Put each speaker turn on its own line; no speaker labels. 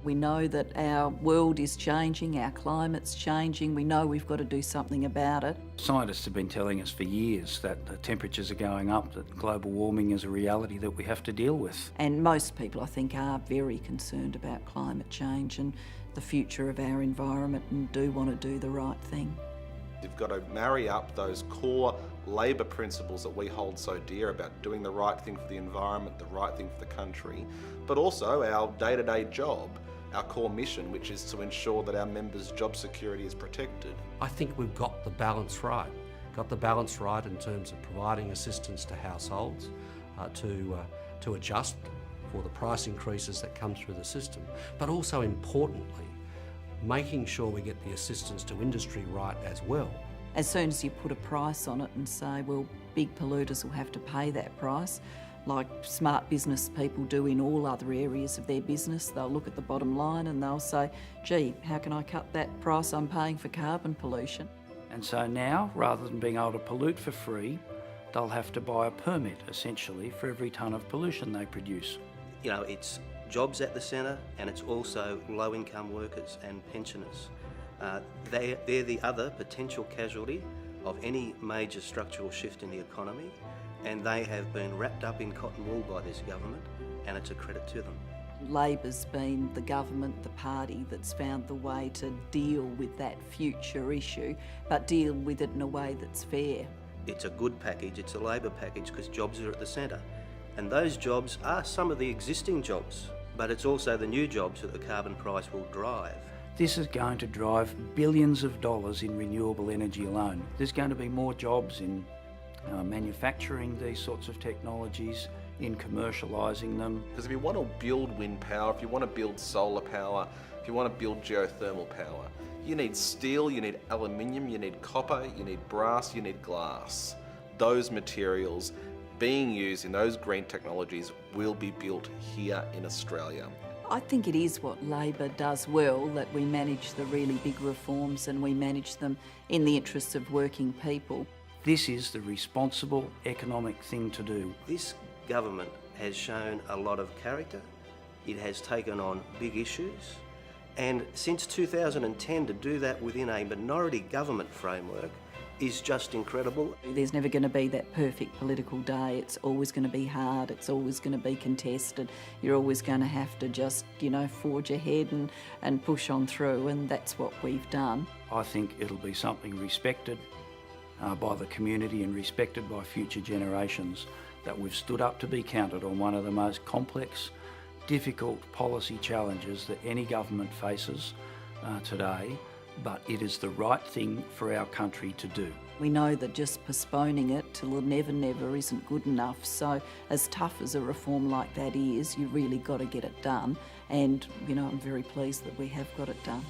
We know that our world is changing, our climate's changing, we know we've got to do something about it.
Scientists have been telling us for years that the temperatures are going up, that global warming is a reality that we have to deal with.
And most people, I think, are very concerned about climate change and the future of our environment and do want to do the right thing.
You've got to marry up those core Labor principles that we hold so dear about doing the right thing for the environment, the right thing for the country, but also our day-to-day job, our core mission, which is to ensure that our members' job security is protected.
I think we've got the balance right. Got the balance right in terms of providing assistance to households to adjust for the price increases that come through the system, but also importantly, making sure we get the assistance to industry right as well.
As soon as you put a price on it and say, well, big polluters will have to pay that price, like smart business people do in all other areas of their business, they'll look at the bottom line and they'll say, gee, how can I cut that price I'm paying for carbon pollution?
And so now, rather than being able to pollute for free, they'll have to buy a permit, essentially, for every tonne of pollution they produce.
You know, it's jobs at the centre, and it's also low-income workers and pensioners. They're the other potential casualty of any major structural shift in the economy, and they have been wrapped up in cotton wool by this government, and it's a credit to them.
Labor's been the government, the party that's found the way to deal with that future issue, but deal with it in a way that's fair.
It's a good package, it's a Labor package, because jobs are at the centre. And those jobs are some of the existing jobs, but it's also the new jobs that the carbon price will drive.
This is going to drive billions of dollars in renewable energy alone. There's going to be more jobs in manufacturing these sorts of technologies, in commercialising them.
Because if you want to build wind power, if you want to build solar power, if you want to build geothermal power, you need steel, you need aluminium, you need copper, you need brass, you need glass. Those materials being used in those green technologies will be built here in Australia.
I think it is what Labor does well, that we manage the really big reforms and we manage them in the interests of working people.
This is the responsible economic thing to do.
This government has shown a lot of character. It has taken on big issues. And since 2010, to do that within a minority government framework is just incredible.
There's never going to be that perfect political day. It's always going to be hard. It's always going to be contested. You're always going to have to just, forge ahead and push on through, and that's what we've done.
I think it'll be something respected by the community and respected by future generations, that we've stood up to be counted on one of the most complex, difficult policy challenges that any government faces today, but it is the right thing for our country to do.
We know that just postponing it till the never isn't good enough, so as tough as a reform like that is, you really got to get it done, and I'm very pleased that we have got it done.